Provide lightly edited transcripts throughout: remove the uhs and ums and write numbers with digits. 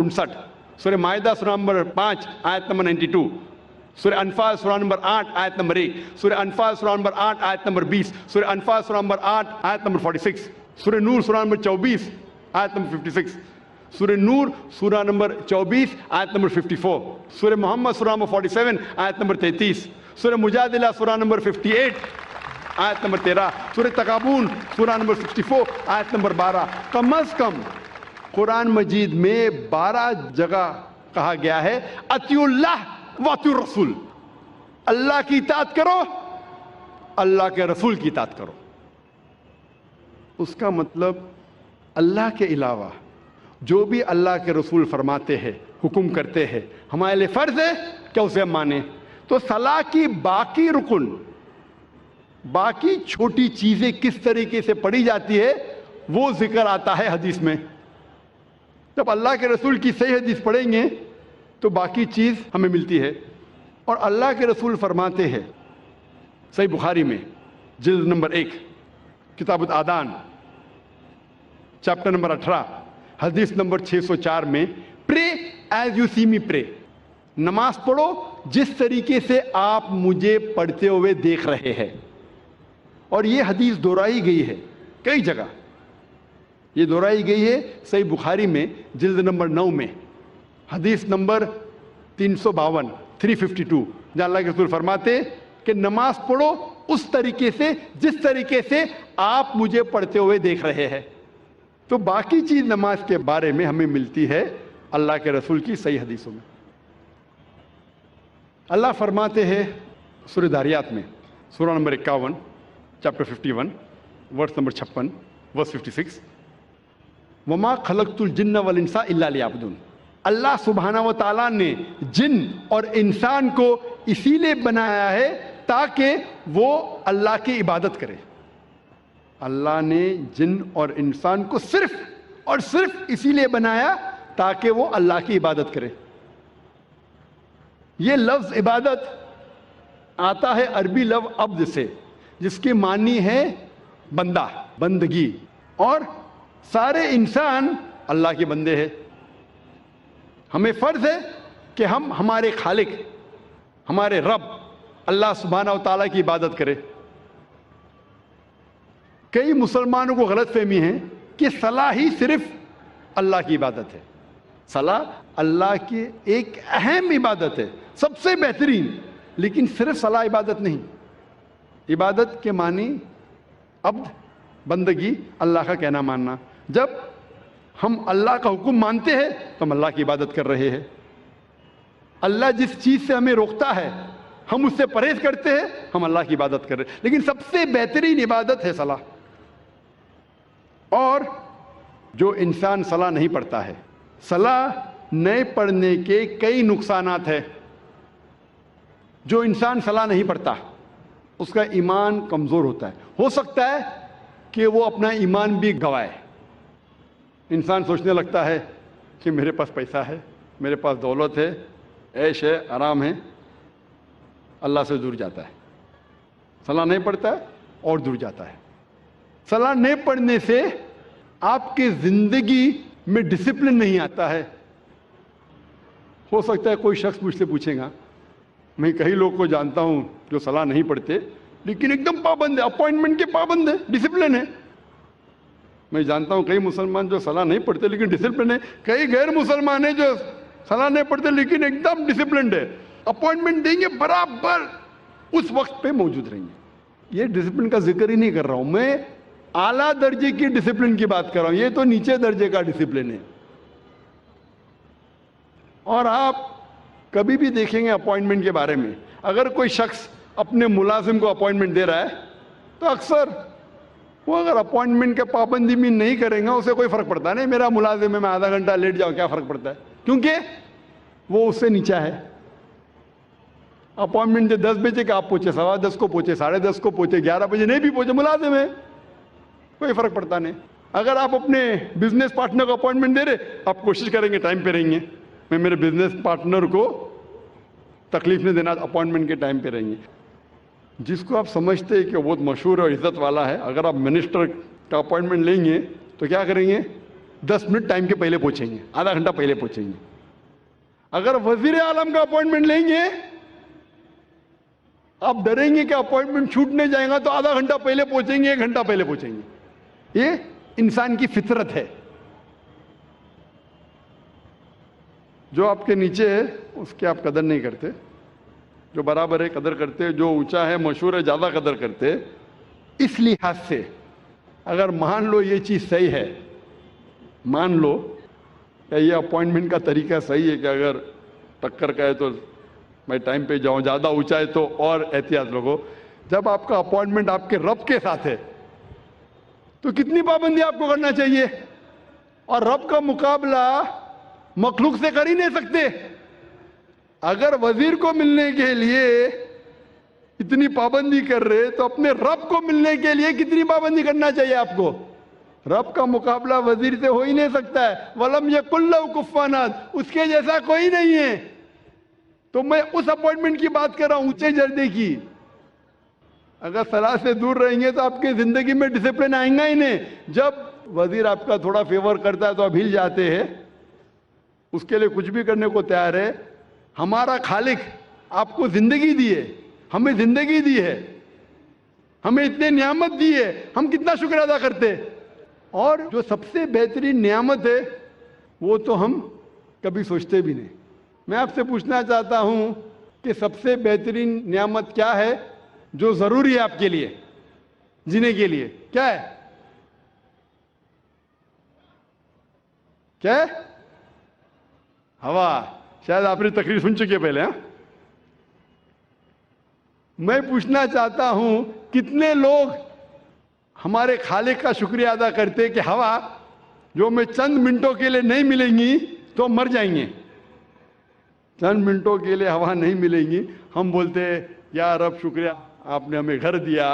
59, सूरह माइदा सूरह नंबर 5 आयत नंबर 92, सूरह अनफाल सूरह नंबर 8 आयत नंबर 1, सूरह अनफाल सूरह नंबर 8 आयत नंबर 20, सूरह अनफाल सूरह नंबर 8 आयत नंबर 46, सूरह नूर सूरह नंबर 24 आयत नंबर 56, सूरह नूर सूरह नंबर 24 आयत नंबर 54, सूरह मोहम्मद सूरह नंबर 47 आयत नंबर 33, सूरह मुजादिला सूरह नंबर 58 आयत नंबर 13, सूरह तकाबून सूरह नंबर 64 आयत नंबर 12। कम अज कम कुरान मजीद में 12 जगह कहा गया है अतिउल्लाह व अतिउर रसूल, अल्लाह की इताअत करो, अल्लाह के रसूल की इताअत करो। उसका मतलब अल्लाह के अलावा जो भी अल्लाह के रसूल फरमाते हैं, हुक्म करते हैं, हमारे लिए फर्ज है कि उसे हम माने। तो सलाह की बाकी रुकन, बाकी छोटी चीजें किस तरीके से पढ़ी जाती है वो जिक्र आता है हदीस में। जब अल्लाह के रसूल की सही हदीस पढ़ेंगे तो बाकी चीज हमें मिलती है। और अल्लाह के रसूल फरमाते हैं सही बुखारी में जिल्द नंबर 1 किताबुल आदान चैप्टर नंबर 18 हदीस नंबर 604 में, pray as you see me pray, नमाज पढ़ो जिस तरीके से आप मुझे पढ़ते हुए देख रहे हैं। और ये हदीस दोहराई गई है कई जगह, ये दोहराई गई है सही बुखारी में जिल्द नंबर 9 में हदीस नंबर 352 352, जहाँ अल्लाह के रसूल फरमाते कि नमाज पढ़ो उस तरीके से जिस तरीके से आप मुझे पढ़ते हुए देख रहे हैं। तो बाकी चीज नमाज के बारे में हमें मिलती है अल्लाह के रसूल की सही हदीसों में। अल्लाह फरमाते हैं सूरह दारियात में सूरह number 51 chapter 51 verse number 56 verse 56, वमा खलक़तुल जिन्न वल इंसा इल्ला लियअबुदून, अल्लाह सुब्हाना व तआला ने जिन और इंसान को इसीलिए बनाया है ताकि वो अल्लाह की इबादत करे। अल्लाह ने जिन और इंसान को सिर्फ और सिर्फ इसीलिए बनाया ताकि वो अल्लाह की इबादत करे। ये लफ्ज इबादत आता है अरबी लफ्ज अब्द से, जिसकी मानी है बंदा, बंदगी, और सारे इंसान अल्लाह के बंदे हैं। हमें फर्ज है कि हम हमारे खालिक, हमारे रब अल्लाह सुब्हानहू व तआला की इबादत करें। कई मुसलमानों को गलतफहमी है कि सलाह ही सिर्फ अल्लाह की इबादत है। सलाह अल्लाह की एक अहम इबादत है, सबसे बेहतरीन, लेकिन सिर्फ सलाह इबादत नहीं। इबादत के मानी अब्द, बंदगी, अल्लाह का कहना मानना। जब हम अल्लाह का हुक्म मानते हैं तो हम अल्लाह की इबादत कर रहे हैं। अल्लाह जिस चीज से हमें रोकता है हम उससे परहेज करते हैं, हम अल्लाह की इबादत कर रहे हैं। लेकिन सबसे बेहतरीन इबादत है सलाह। और जो इंसान सलाह नहीं पढ़ता है, सलाह नहीं पढ़ने के कई नुकसानात है। जो इंसान सलाह नहीं पढ़ता उसका ईमान कमजोर होता है। हो सकता है कि वो अपना ईमान भी गवाए। इंसान सोचने लगता है कि मेरे पास पैसा है, मेरे पास दौलत है, ऐश है, आराम है, अल्लाह से दूर जाता है। सलाह नहीं पढ़ता है और दूर जाता है। सलाह नहीं पढ़ने से आपकी जिंदगी में डिसिप्लिन नहीं आता है। हो सकता है कोई शख्स मुझसे पूछेगा, मैं कई लोग को जानता हूं जो सलाह नहीं पढ़ते लेकिन एकदम पाबंद है, अपॉइंटमेंट के पाबंद है, डिसिप्लिन है। मैं जानता हूं कई मुसलमान जो सलाह नहीं पढ़ते लेकिन डिसिप्लिन है। कई गैर मुसलमान है जो सलाह नहीं पढ़ते लेकिन एकदम डिसिप्लिन है। अपॉइंटमेंट देंगे बराबर उस वक्त पे मौजूद रहेंगे। ये डिसिप्लिन का जिक्र ही नहीं कर रहा हूं मैं, आला दर्जे की डिसिप्लिन की बात कर रहा हूं। ये तो नीचे दर्जे का डिसिप्लिन है। और आप कभी भी देखेंगे अपॉइंटमेंट के बारे में, अगर कोई शख्स अपने मुलाजिम को अपॉइंटमेंट दे रहा है तो अक्सर वो अगर अपॉइंटमेंट के पाबंदी में नहीं करेंगे उसे कोई फर्क पड़ता नहीं। मेरा मुलाजिम है, मैं आधा घंटा लेट जाऊं, क्या फर्क पड़ता है, क्योंकि वो उससे नीचा है। अपॉइंटमेंट दे 10 बजे का, आप पहुंचे 10:15 को, पहुंचे 10:30 को, पहुंचे 11 बजे, नहीं भी पहुंचे, मुलाजिम है, कोई फर्क पड़ता नहीं। अगर आप अपने बिजनेस पार्टनर को अपॉइंटमेंट दे रहे, आप कोशिश करेंगे टाइम पे रहेंगे, मैं मेरे बिजनेस पार्टनर को तकलीफ नहीं देना, अपॉइंटमेंट के टाइम पे रहेंगे। जिसको आप समझते हैं कि वो बहुत मशहूर और इज्जत वाला है, अगर आप मिनिस्टर का अपॉइंटमेंट लेंगे तो क्या करेंगे, 10 मिनट टाइम के पहले पहुंचेंगे, आधा घंटा पहले पहुंचेंगे। अगर वजीर आलम का अपॉइंटमेंट लेंगे, आप डरेंगे कि अपॉइंटमेंट छूटने जाएगा, तो आधा घंटा पहले पहुंचेंगे, 1 घंटा पहले पहुंचेंगे। ये इंसान की फितरत है। जो आपके नीचे है उसकी आप कदर नहीं करते, जो बराबर है कदर करते, जो ऊंचा है मशहूर है ज़्यादा कदर करते। इस लिहाज से अगर मान लो ये चीज़ सही है, मान लो क्या ये अपॉइंटमेंट का तरीका सही है कि अगर टक्कर का है तो मैं टाइम पे जाऊं, ज़्यादा ऊंचा है तो और एहतियात रखो। जब आपका अपॉइंटमेंट आपके रब के साथ है तो कितनी पाबंदी आपको करना चाहिए, और रब का मुकाबला मखलूक से कर ही नहीं सकते। अगर वजीर को मिलने के लिए इतनी पाबंदी कर रहे तो अपने रब को मिलने के लिए कितनी पाबंदी करना चाहिए आपको। रब का मुकाबला वजीर से हो ही नहीं सकता है। वलम यकुल्लहु कुफुवन अहद, उसके जैसा कोई नहीं है। तो मैं उस अपॉइंटमेंट की बात कर रहा हूं, ऊंचे दर्जे की। अगर सलाह से दूर रहेंगे तो आपकी जिंदगी में डिसिप्लिन आएगा ही नहीं। जब वजीर आपका थोड़ा फेवर करता है तो आप हिल जाते हैं, उसके लिए कुछ भी करने को तैयार है। हमारा खालिक आपको जिंदगी दी है, हमें जिंदगी दी है, हमें इतने नियामत दी है, हम कितना शुक्र अदा करते। और जो सबसे बेहतरीन नियामत है वो तो हम कभी सोचते भी नहीं। मैं आपसे पूछना चाहता हूं कि सबसे बेहतरीन नियामत क्या है जो जरूरी है आपके लिए जीने के लिए? क्या है? क्या है? हवा। शायद आपने तकरीर सुन चुकी है पहले। हाँ, मैं पूछना चाहता हूं कितने लोग हमारे खालिक का शुक्रिया अदा करते कि हवा जो हमें चंद मिनटों के लिए नहीं मिलेंगी तो मर जाएंगे। चंद मिनटों के लिए हवा नहीं मिलेंगी, हम बोलते या रब शुक्रिया, आपने हमें घर दिया,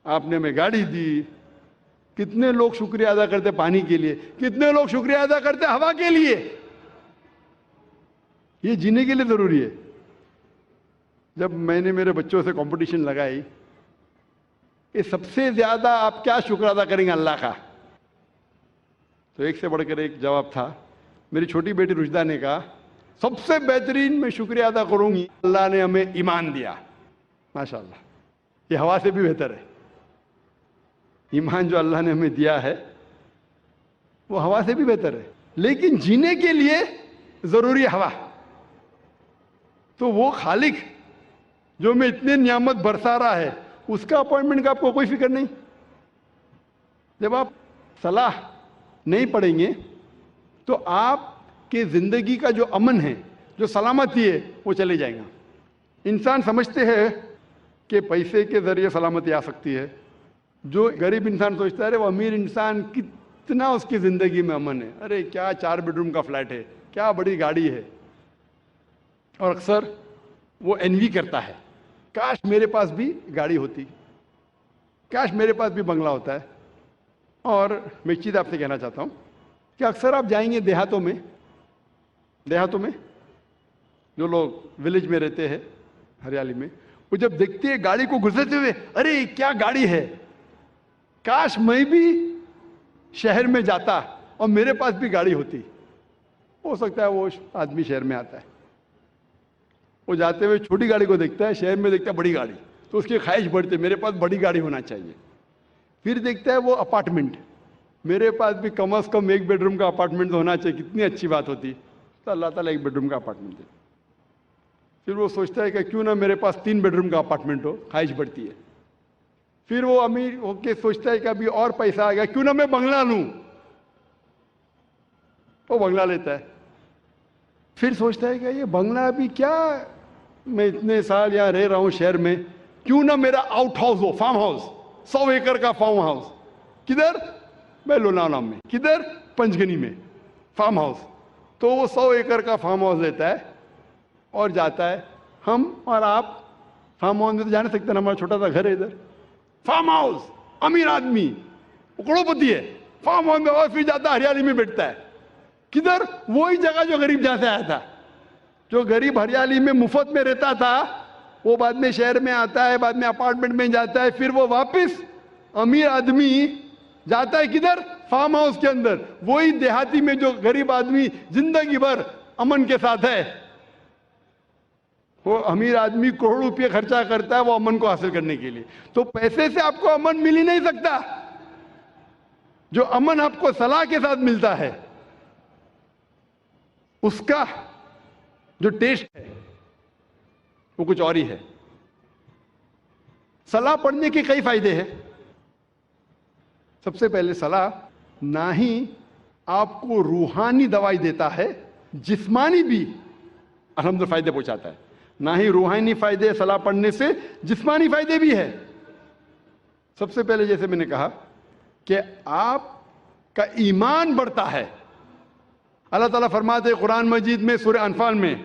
आपने हमें गाड़ी दी। कितने लोग शुक्रिया अदा करते पानी के लिए, कितने लोग शुक्रिया अदा करते हवा के लिए। ये जीने के लिए जरूरी है। जब मैंने मेरे बच्चों से कंपटीशन लगाई कि सबसे ज्यादा आप क्या शुक्र अदा करेंगे अल्लाह का, तो एक से बढ़कर एक जवाब था। मेरी छोटी बेटी रुजदा ने कहा सबसे बेहतरीन मैं शुक्रिया अदा करूंगी अल्लाह ने हमें ईमान दिया। माशाल्लाह, ये हवा से भी बेहतर है। ईमान जो अल्लाह ने हमें दिया है वो हवा से भी बेहतर है। लेकिन जीने के लिए जरूरी है हवा। तो वो खालिक जो हमें इतने नियामत बरसा रहा है उसका अपॉइंटमेंट का आपको कोई फिक्र नहीं। जब आप सलाह नहीं पढ़ेंगे तो आपके जिंदगी का जो अमन है, जो सलामती है, वो चले जाएगा। इंसान समझते हैं कि पैसे के जरिए सलामती आ सकती है। जो गरीब इंसान सोचता है अरे वो अमीर इंसान कितना उसकी जिंदगी में अमन है, अरे क्या 4 बेडरूम का फ्लैट है, क्या बड़ी गाड़ी है। और अक्सर वो एनवी करता है, काश मेरे पास भी गाड़ी होती, काश मेरे पास भी बंगला होता है। और मैं एक चीज़ आपसे कहना चाहता हूँ कि अक्सर आप जाएंगे देहातों में जो लोग विलेज में रहते हैं हरियाली में, वो जब देखते हैं गाड़ी को गुजरते हुए, अरे क्या गाड़ी है, काश मैं भी शहर में जाता और मेरे पास भी गाड़ी होती। हो सकता है वो आदमी शहर में आता है, वो जाते हुए छोटी गाड़ी को देखता है, शहर में देखता है बड़ी गाड़ी, तो उसकी ख्वाहिश बढ़ती है मेरे पास बड़ी गाड़ी होना चाहिए। फिर देखता है वो अपार्टमेंट, मेरे पास भी कम से कम 1 बेडरूम का अपार्टमेंट होना चाहिए, कितनी अच्छी बात होती। तो अल्लाह ताला 1 बेडरूम का अपार्टमेंट दे। फिर वो सोचता है कि क्यों ना मेरे पास 3 बेडरूम का अपार्टमेंट हो, ख्वाहिश बढ़ती है। फिर वो अमीर होके सोचता है कि अभी और पैसा आ गया, क्यों ना मैं बंगला लूं, वो बंगला लेता है। फिर सोचता है कि ये बंगला भी क्या, मैं इतने साल यहाँ रह रहा हूँ शहर में, क्यों ना मेरा आउट हाउस हो, फार्म हाउस, 100 एकड़ का फार्म हाउस। किधर? मैं लोनावला में। किधर? पंचगनी में फार्म हाउस। तो वो 100 एकड़ का फार्म हाउस लेता है और जाता है। हम और आप फार्म हाउस में तो जा नहीं सकते ना, हमारा छोटा सा घर है इधर। फार्म हाउस, अमीर आदमी, करोड़पति है, फार्म हाउस में, और फिर जाता हरियाली में बैठता है। किधर? वही जगह जो गरीब जहां से आया था। जो गरीब हरियाली में मुफ्त में रहता था वो बाद में शहर में आता है, बाद में अपार्टमेंट में जाता है, फिर वो वापस अमीर आदमी जाता है किधर? فارم ہاؤس کے اندر، وہی دیہاتی میں جو غریب آدمی زندگی بھر امن کے ساتھ ہے، وہ امیر آدمی کروڑ روپے خرچہ کرتا ہے وہ امن کو حاصل کرنے کے لیے. تو پیسے سے آپ کو امن مل ہی نہیں سکتا. جو امن آپ کو صلاح کے ساتھ ملتا ہے اس کا جو ٹیسٹ ہے وہ کچھ اور ہی ہے. صلاح پڑھنے کے کئی فائدے ہیں. سب سے پہلے صلاح نہ ہی آپ کو روحانی دوائی دیتا ہے، جسمانی بھی الحمدللہ فائدے پہنچاتا ہے. نہ ہی روحانی فائدے صلاح پڑھنے سے، جسمانی فائدے بھی ہے. سب سے پہلے جیسے میں نے کہا کہ آپ کا ایمان بڑھتا ہے. اللہ تعالیٰ فرماتے قرآن مجید میں سورہ انفال میں